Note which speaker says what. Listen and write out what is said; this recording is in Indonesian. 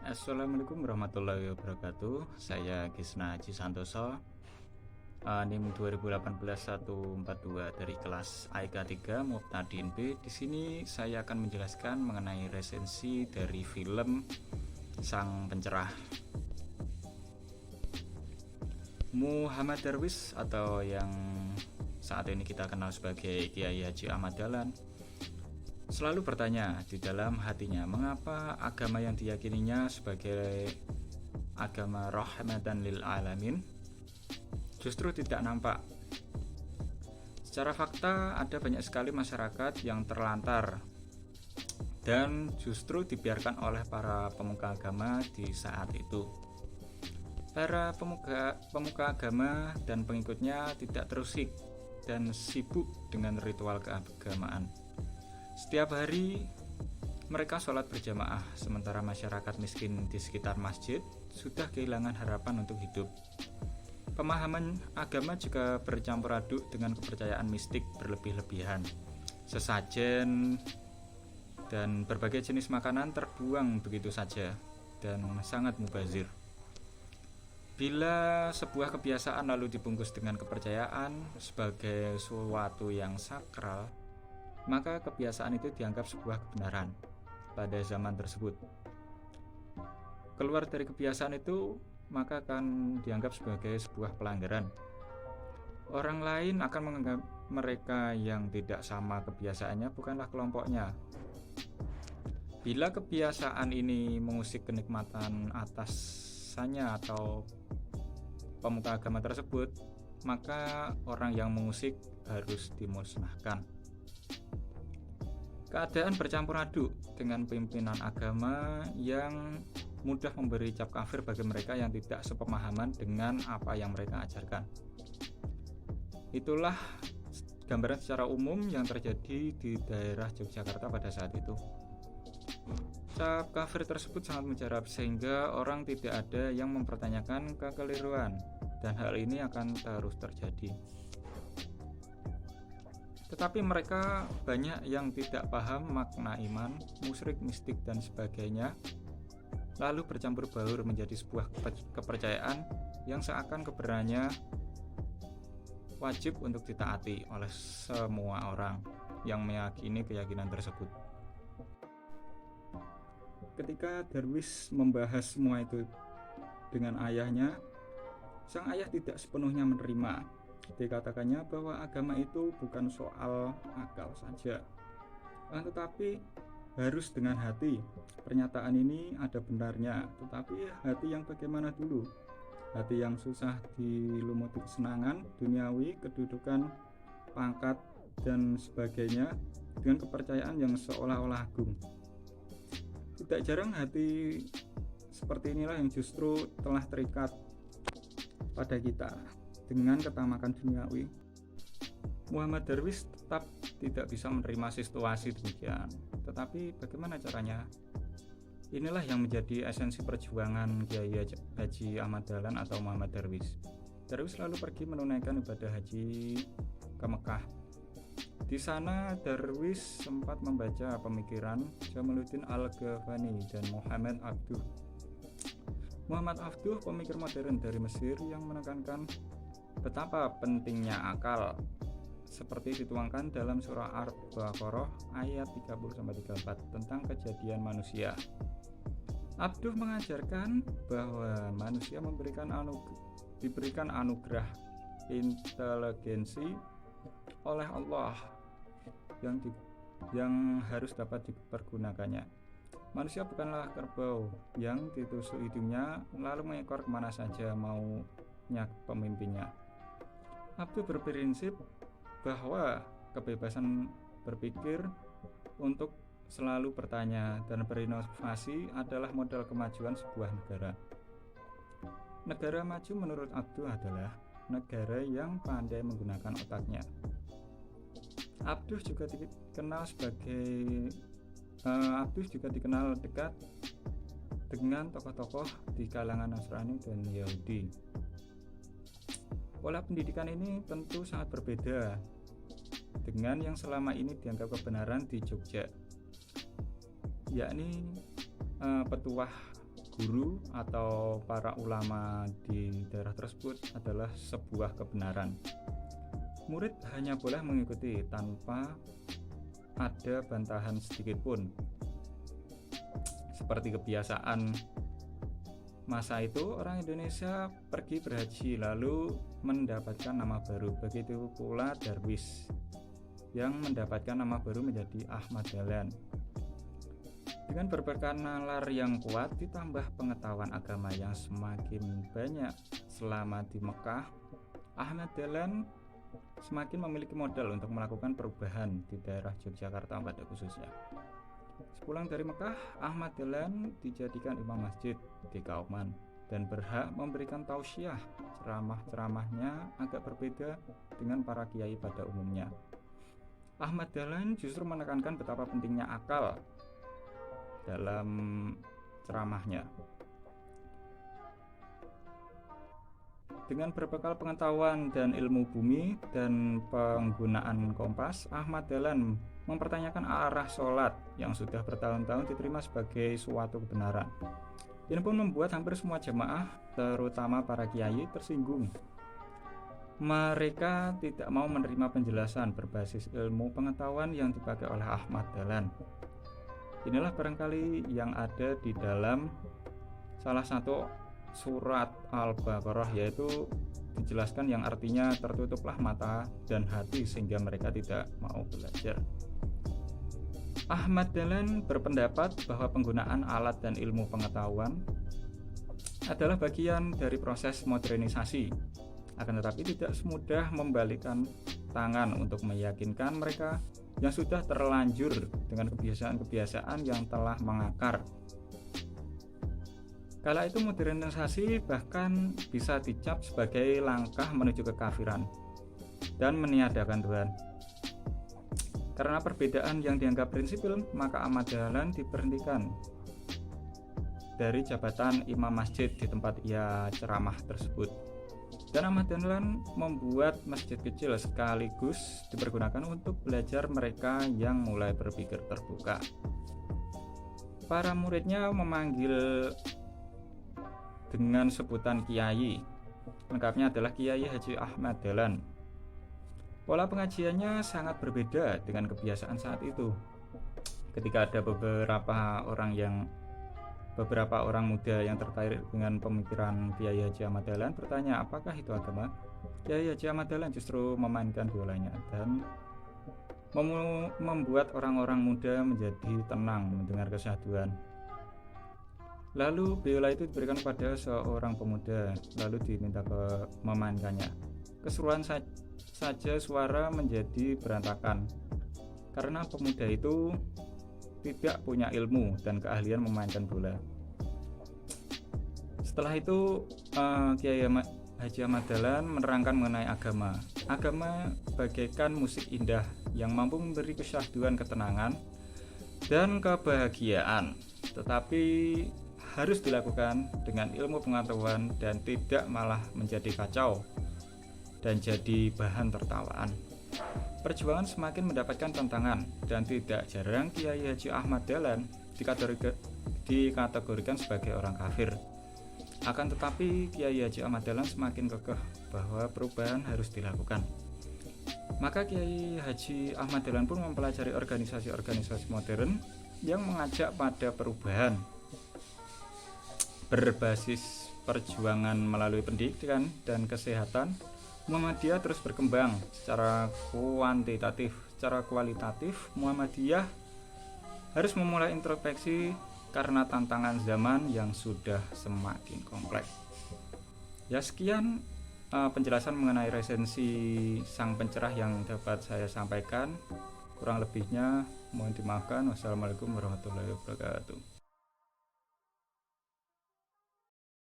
Speaker 1: Assalamualaikum warahmatullahi wabarakatuh. Saya Gisna Haji Santoso, NIM 2018-142 dari kelas AIK 3 Muqtadin B. Di sini saya akan menjelaskan mengenai resensi dari film Sang Pencerah. Muhammad Darwis atau yang saat ini kita kenal sebagai Kiai Haji Ahmad Dahlan selalu bertanya di dalam hatinya mengapa agama yang diyakininya sebagai agama rahmatan lil alamin justru tidak nampak. Secara fakta ada banyak sekali masyarakat yang terlantar dan justru dibiarkan oleh para pemuka agama di saat itu. Para pemuka agama dan pengikutnya tidak terusik dan sibuk dengan ritual keagamaan. Setiap hari mereka sholat berjamaah, sementara masyarakat miskin di sekitar masjid sudah kehilangan harapan untuk hidup. Pemahaman agama juga bercampur aduk dengan kepercayaan mistik berlebih-lebihan. Sesajen dan berbagai jenis makanan terbuang begitu saja dan sangat mubazir. Bila sebuah kebiasaan lalu dibungkus dengan kepercayaan sebagai sesuatu yang sakral, maka kebiasaan itu dianggap sebuah kebenaran pada zaman tersebut. Keluar dari kebiasaan itu, maka akan dianggap sebagai sebuah pelanggaran. Orang lain akan menganggap mereka yang tidak sama kebiasaannya bukanlah kelompoknya. Bila kebiasaan ini mengusik kenikmatan atasannya atau pemuka agama tersebut, maka orang yang mengusik harus dimusnahkan. Keadaan bercampur aduk dengan pimpinan agama yang mudah memberi cap kafir bagi mereka yang tidak sepemahaman dengan apa yang mereka ajarkan. Itulah gambaran secara umum yang terjadi di daerah Yogyakarta pada saat itu. Cap kafir tersebut sangat mujarab sehingga orang tidak ada yang mempertanyakan kekeliruan, dan hal ini akan terus terjadi. Tetapi mereka banyak yang tidak paham makna iman, musyrik, mistik, dan sebagainya, lalu bercampur baur menjadi sebuah kepercayaan yang seakan kebenarannya wajib untuk ditaati oleh semua orang yang meyakini keyakinan tersebut. Ketika Darwis membahas semua itu dengan ayahnya, sang ayah tidak sepenuhnya menerima. Dikatakannya bahwa agama itu bukan soal akal saja, tetapi harus dengan hati. Pernyataan ini ada benarnya, tetapi hati yang bagaimana dulu? Hati yang susah dilumuti kesenangan duniawi, kedudukan, pangkat, dan sebagainya dengan kepercayaan yang seolah-olah agung. Tidak jarang hati seperti inilah yang justru telah terikat pada kita dengan ketamakan duniawi. Muhammad Darwis tetap tidak bisa menerima situasi demikian. Tetapi bagaimana caranya? Inilah yang menjadi esensi perjuangan Kiai Haji Ahmad Dahlan atau Muhammad Darwis. Darwis lalu pergi menunaikan ibadah haji ke Mekah. Di sana Darwis sempat membaca pemikiran Jamaluddin Al-Ghazali dan Muhammad Abduh. Muhammad Abduh, pemikir modern dari Mesir yang menekankan betapa pentingnya akal, seperti dituangkan dalam surah Al-Baqarah ayat 30-34 tentang kejadian manusia. Abduh mengajarkan bahwa manusia diberikan anugerah inteligensi oleh Allah yang harus dapat dipergunakannya. Manusia bukanlah kerbau yang ditusuk hidungnya lalu mengekor kemana saja maunya pemimpinnya. Abduh berprinsip bahwa kebebasan berpikir untuk selalu bertanya dan berinovasi adalah modal kemajuan sebuah negara. Negara maju menurut Abduh adalah negara yang pandai menggunakan otaknya. Abduh juga dikenal dekat dengan tokoh-tokoh di kalangan Nasrani dan Yahudi. Pola pendidikan ini tentu sangat berbeda dengan yang selama ini dianggap kebenaran di Jogja, yakni petuah guru atau para ulama di daerah tersebut adalah sebuah kebenaran. Murid hanya boleh mengikuti tanpa ada bantahan sedikit pun. Seperti kebiasaan masa itu, orang Indonesia pergi berhaji lalu mendapatkan nama baru. Begitu pula Darwis yang mendapatkan nama baru menjadi Ahmad Dahlan. Dengan berbagai nalar yang kuat ditambah pengetahuan agama yang semakin banyak selama di Mekah, Ahmad Dahlan semakin memiliki modal untuk melakukan perubahan di daerah Yogyakarta pada khususnya. Sepulang dari Mekah, Ahmad Dahlan dijadikan imam masjid di Kauman dan berhak memberikan tausiah. Ceramah-ceramahnya agak berbeda dengan para kiai pada umumnya. Ahmad Dahlan justru menekankan betapa pentingnya akal dalam ceramahnya. Dengan berbekal pengetahuan dan ilmu bumi dan penggunaan kompas, Ahmad Dahlan mempertanyakan arah sholat yang sudah bertahun-tahun diterima sebagai suatu kebenaran. Ini pun membuat hampir semua jamaah, terutama para kiai, tersinggung. Mereka tidak mau menerima penjelasan berbasis ilmu pengetahuan yang dipakai oleh Ahmad Dahlan. Inilah barangkali yang ada di dalam salah satu surat Al-Baqarah, yaitu dijelaskan yang artinya tertutuplah mata dan hati sehingga mereka tidak mau belajar. Ahmad Dahlan berpendapat bahwa penggunaan alat dan ilmu pengetahuan adalah bagian dari proses modernisasi, akan tetapi tidak semudah membalikkan tangan untuk meyakinkan mereka yang sudah terlanjur dengan kebiasaan-kebiasaan yang telah mengakar. Kala itu modernisasi bahkan bisa dicap sebagai langkah menuju kekafiran dan meniadakan Tuhan. Karena perbedaan yang dianggap prinsipil, maka Ahmad Dahlan diberhentikan dari jabatan imam masjid di tempat ia ceramah tersebut. Dan Ahmad Dahlan membuat masjid kecil sekaligus dipergunakan untuk belajar mereka yang mulai berpikir terbuka. Para muridnya memanggil dengan sebutan kiai. Lengkapnya adalah Kiai Haji Ahmad Dahlan. Pola pengajiannya sangat berbeda dengan kebiasaan saat itu. Ketika ada beberapa orang muda yang tertarik dengan pemikiran Kiai Haji Ahmad Dahlan bertanya, apakah itu agama? Kiai Haji Ahmad Dahlan justru memainkan biolanya dan membuat orang-orang muda menjadi tenang mendengar kesyahduan. Lalu biola itu diberikan kepada seorang pemuda, lalu diminta memainkannya. Keseruan saja suara menjadi berantakan karena pemuda itu tidak punya ilmu dan keahlian memainkan bola. Setelah itu Kiai Haji Ahmad Dahlan menerangkan mengenai agama. Agama bagaikan musik indah yang mampu memberi kesyahduan, ketenangan, dan kebahagiaan, tetapi harus dilakukan dengan ilmu pengetahuan dan tidak malah menjadi kacau dan jadi bahan tertawaan. Perjuangan semakin mendapatkan tantangan dan tidak jarang Kiai Haji Ahmad Dahlan dikategorikan sebagai orang kafir. Akan tetapi Kiai Haji Ahmad Dahlan semakin kekeh bahwa perubahan harus dilakukan. Maka Kiai Haji Ahmad Dahlan pun mempelajari organisasi-organisasi modern yang mengajak pada perubahan berbasis perjuangan melalui pendidikan dan kesehatan. Muhammadiyah terus berkembang secara kuantitatif. Secara kualitatif, Muhammadiyah harus memulai introspeksi karena tantangan zaman yang sudah semakin kompleks. Ya, sekian penjelasan mengenai resensi Sang Pencerah yang dapat saya sampaikan. Kurang lebihnya mohon dimaafkan. Wassalamualaikum warahmatullahi wabarakatuh.